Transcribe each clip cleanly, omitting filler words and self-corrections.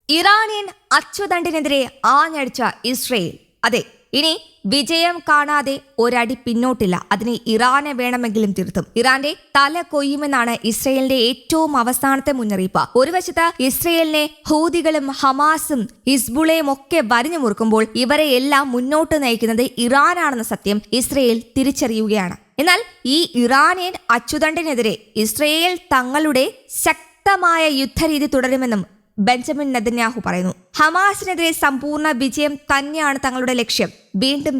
Iranian അച്ചുതണ്ടിനെതിരെ ആഞ്ഞടിച്ച Israel. അതെ, ഇനി വിജയം കാണാതെ ഒരടി പിന്നോട്ടില്ല. അതിന് ഇറാനെ വേണമെങ്കിലും തിരുത്തും. ഇറാന്റെ തല കൊയ്യുമെന്നാണ് ഇസ്രയേലിന്റെ ഏറ്റവും അവസാനത്തെ മുന്നറിയിപ്പ്. ഒരു വശത്ത് ഇസ്രയേലിനെ ഹൂതികളും ഹമാസും ഹിസ്ബുളയും ഒക്കെ വരിഞ്ഞു മുറുക്കുമ്പോൾ ഇവരെ എല്ലാം മുന്നോട്ട് നയിക്കുന്നത് ഇറാനാണെന്ന സത്യം ഇസ്രയേൽ തിരിച്ചറിയുകയാണ്. എന്നാൽ ഈ ഇറാനിയൻ അച്ചുതണ്ടിനെതിരെ ഇസ്രയേൽ തങ്ങളുടെ ശക്തമായ യുദ്ധരീതി തുടരുമെന്നും ബെഞ്ചമിൻ നെതന്യാഹു പറയുന്നു. ഹമാസിനെതിരെ സമ്പൂർണ്ണ വിജയം തന്നെയാണ് തങ്ങളുടെ ലക്ഷ്യം.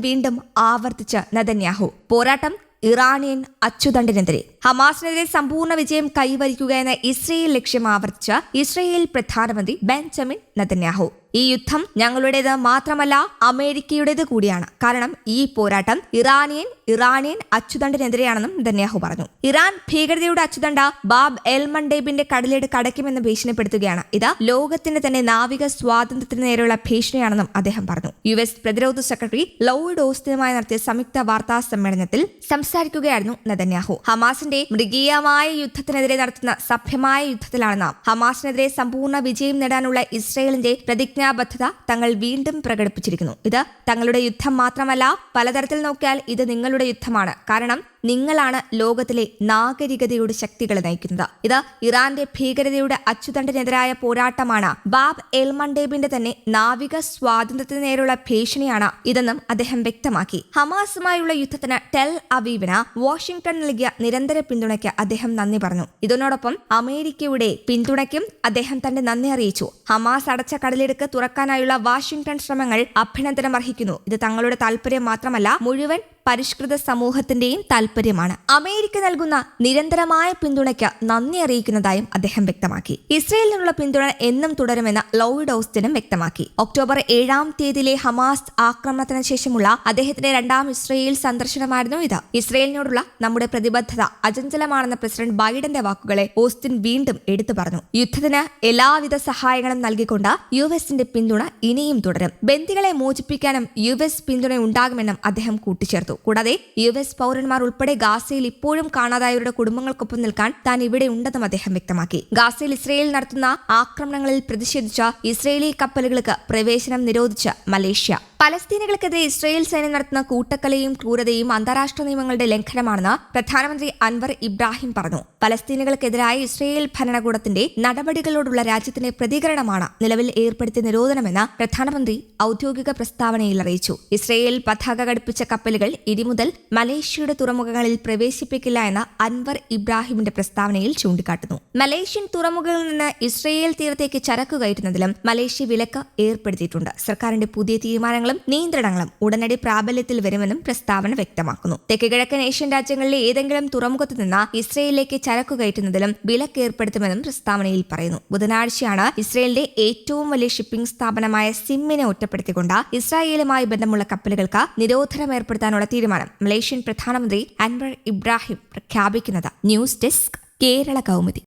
വീണ്ടും ആവർത്തിച്ച നെതന്യാഹു. പോരാട്ടം ഇറാനിയൻ അച്ചുതണ്ടിനെതിരെ. ഹമാസിനെതിരെ സമ്പൂർണ്ണ വിജയം കൈവരിക്കുക എന്ന ഇസ്രയേൽ ലക്ഷ്യം ആവർത്തിച്ച ഇസ്രയേൽ പ്രധാനമന്ത്രി ബെഞ്ചമിൻ നെതന്യാഹു. ഈ യുദ്ധം ഞങ്ങളുടേത് മാത്രമല്ല, അമേരിക്കയുടേത് കൂടിയാണ്. കാരണം ഈ പോരാട്ടം ഇറാനിയൻ അച്ചുതണ്ടിനെതിരെയാണെന്നും നെതന്യാഹു പറഞ്ഞു. ഇറാൻ ഭീകരതയുടെ അച്ചുതണ്ട ബാബ് എൽ മണ്ടേബിന്റെ കടലിട് കടയ്ക്കുമെന്ന് ഭീഷണിപ്പെടുത്തുകയാണ്. ഇത് ലോകത്തിന്റെ തന്നെ നാവിക സ്വാതന്ത്ര്യത്തിന് നേരെയുള്ള ഭീഷണിയാണെന്നും അദ്ദേഹം പറഞ്ഞു. US പ്രതിരോധ സെക്രട്ടറി ലോയിഡ് ഓസ്റ്റിനുമായി നടത്തിയ സംയുക്ത വാർത്താ സമ്മേളനത്തിൽ സംസാരിക്കുകയായിരുന്നു നെതന്യാഹു. ഹമാസിന്റെ മൃഗീയമായ യുദ്ധത്തിനെതിരെ നടത്തുന്ന സഭ്യമായ യുദ്ധത്തിലാണ് നാം. ഹമാസിനെതിരെ സമ്പൂർണ്ണ വിജയം നേടാനുള്ള ഇസ്രയേലിന്റെ പ്രതിജ്ഞാബദ്ധത തങ്ങൾ വീണ്ടും പ്രകടിപ്പിച്ചിരിക്കുന്നു. ഇത് തങ്ങളുടെ യുദ്ധം മാത്രമല്ല, പലതരത്തിൽ നോക്കിയാൽ ഇത് നിങ്ങളുടെ യുദ്ധമാണ്. കാരണം നിങ്ങളാണ് ലോകത്തിലെ നാഗരികതയുടെ ശക്തികളെ നയിക്കുന്നത്. ഇത് ഇറാന്റെ ഭീകരതയുടെ അച്ചുതണ്ടിനെതിരായ പോരാട്ടമാണ്. ബാബ് എൽ മണ്ടേബിന്റെ തന്നെ നാവിക സ്വാതന്ത്ര്യത്തിന് നേരെയുള്ള ഭീഷണിയാണ് ഇതെന്നും അദ്ദേഹം വ്യക്തമാക്കി. ഹമാസുമായുള്ള യുദ്ധത്തിന് ടെൽ അവീവിന് വാഷിംഗ്ടൺ നൽകിയ നിരന്തര പിന്തുണയ്ക്ക് അദ്ദേഹം നന്ദി പറഞ്ഞു. ഇതിനോടൊപ്പം അമേരിക്കയുടെ പിന്തുണയ്ക്കും അദ്ദേഹം തന്റെ നന്ദി അറിയിച്ചു. ഹമാസ് അടച്ച കടലിടുക്ക് തുറക്കാനായുള്ള വാഷിംഗ്ടൺ ശ്രമങ്ങൾ അഭിനന്ദനം അർഹിക്കുന്നു. ഇത് തങ്ങളുടെ താൽപര്യം മാത്രമല്ല, മുഴുവൻ പരിഷ്കൃത സമൂഹത്തിന്റെയും താൽപര്യമാണ്. അമേരിക്ക നൽകുന്ന നിരന്തരമായ പിന്തുണയ്ക്ക് നന്ദി അറിയിക്കുന്നതായും അദ്ദേഹം വ്യക്തമാക്കി. ഇസ്രയേലിനുള്ള പിന്തുണ എന്നും തുടരുമെന്ന് ലോയിഡ് ഓസ്റ്റിനും വ്യക്തമാക്കി. ഒക്ടോബർ 7 ഹമാസ് ആക്രമണത്തിന് ശേഷമുള്ള അദ്ദേഹത്തിന്റെ രണ്ടാം ഇസ്രയേൽ സന്ദർശനമായിരുന്നു ഇത്. ഇസ്രയേലിനോടുള്ള നമ്മുടെ പ്രതിബദ്ധത അചഞ്ചലമാണെന്ന പ്രസിഡന്റ് ബൈഡന്റെ വാക്കുകളെ ഓസ്റ്റിൻ വീണ്ടും എടുത്തു പറഞ്ഞു. യുദ്ധത്തിന് എല്ലാവിധ സഹായങ്ങളും നൽകിക്കൊണ്ട് യുഎസിന്റെ പിന്തുണ ഇനിയും തുടരും. ബന്ദികളെ മോചിപ്പിക്കാനും US പിന്തുണ ഉണ്ടാകുമെന്നും അദ്ദേഹം കൂട്ടിച്ചേർത്തു. കൂടാതെ US പൗരന്മാർ ഉൾപ്പെടെ ഗാസയിൽ ഇപ്പോഴും കാണാതായവരുടെ കുടുംബങ്ങൾക്കൊപ്പം നിൽക്കാൻ താൻ ഇവിടെ ഉണ്ടെന്നും അദ്ദേഹം വ്യക്തമാക്കി. ഗാസയിൽ ഇസ്രയേൽ നടത്തുന്ന ആക്രമണങ്ങളിൽ പ്രതിഷേധിച്ച ഇസ്രയേലി കപ്പലുകൾക്ക് പ്രവേശനം നിരോധിച്ച് മലേഷ്യ. പലസ്തീനികൾക്കെതിരെ ഇസ്രയേൽ സൈന്യം നടത്തുന്ന കൂട്ടക്കൊലയും ക്രൂരതയും അന്താരാഷ്ട്ര നിയമങ്ങളുടെ ലംഘനമാണെന്ന് പ്രധാനമന്ത്രി അൻവർ ഇബ്രാഹിം പറഞ്ഞു. പലസ്തീനികൾക്കെതിരായ ഇസ്രയേൽ ഭരണകൂടത്തിന്റെ നടപടികളോടുള്ള രാജ്യത്തിന്റെ പ്രതികരണമാണ് നിലവിൽ ഏർപ്പെടുത്തിയ നിരോധനമെന്ന് പ്രധാനമന്ത്രി ഔദ്യോഗിക പ്രസ്താവനയിൽ അറിയിച്ചു. ഇസ്രയേൽ പതാക ഘടിപ്പിച്ച കപ്പലുകൾ ഇനി മുതൽ മലേഷ്യയുടെ തുറമുഖങ്ങളിൽ പ്രവേശിപ്പിക്കില്ല എന്ന് അൻവർ ഇബ്രാഹിമിന്റെ പ്രസ്താവനയിൽ ചൂണ്ടിക്കാട്ടുന്നു. മലേഷ്യൻ തുറമുഖങ്ങളിൽ നിന്ന് ഇസ്രയേൽ തീരത്തേക്ക് ചരക്ക് കയറ്റുന്നതിലും മലേഷ്യ വിലക്ക് ഏർപ്പെടുത്തിയിട്ടുണ്ട്. സർക്കാരിന്റെ പുതിയ തീരുമാനങ്ങളും നിയന്ത്രണങ്ങളും ഉടനടി പ്രാബല്യത്തിൽ വരുമെന്നും പ്രസ്താവന വ്യക്തമാക്കുന്നു. തെക്ക് കിഴക്കൻ ഏഷ്യൻ രാജ്യങ്ങളിലെ ഏതെങ്കിലും തുറമുഖത്ത് നിന്ന് ഇസ്രയേലിലേക്ക് ചരക്കു കയറ്റുന്നതിലും വിലക്ക് ഏർപ്പെടുത്തുമെന്നും പ്രസ്താവനയിൽ പറയുന്നു. ബുധനാഴ്ചയാണ് ഇസ്രയേലിന്റെ ഏറ്റവും വലിയ ഷിപ്പിംഗ് സ്ഥാപനമായ സിമ്മിനെ ഒറ്റപ്പെടുത്തിക്കൊണ്ട് ഇസ്രായേലുമായി ബന്ധമുള്ള കപ്പലുകൾക്ക് നിരോധനം ഏർപ്പെടുത്താനുള്ള തീരുമാനം മലേഷ്യൻ പ്രധാനമന്ത്രി അൻവർ ഇബ്രാഹിം പ്രഖ്യാപിക്കുന്നത്. News desk, Kerala Kaumudi.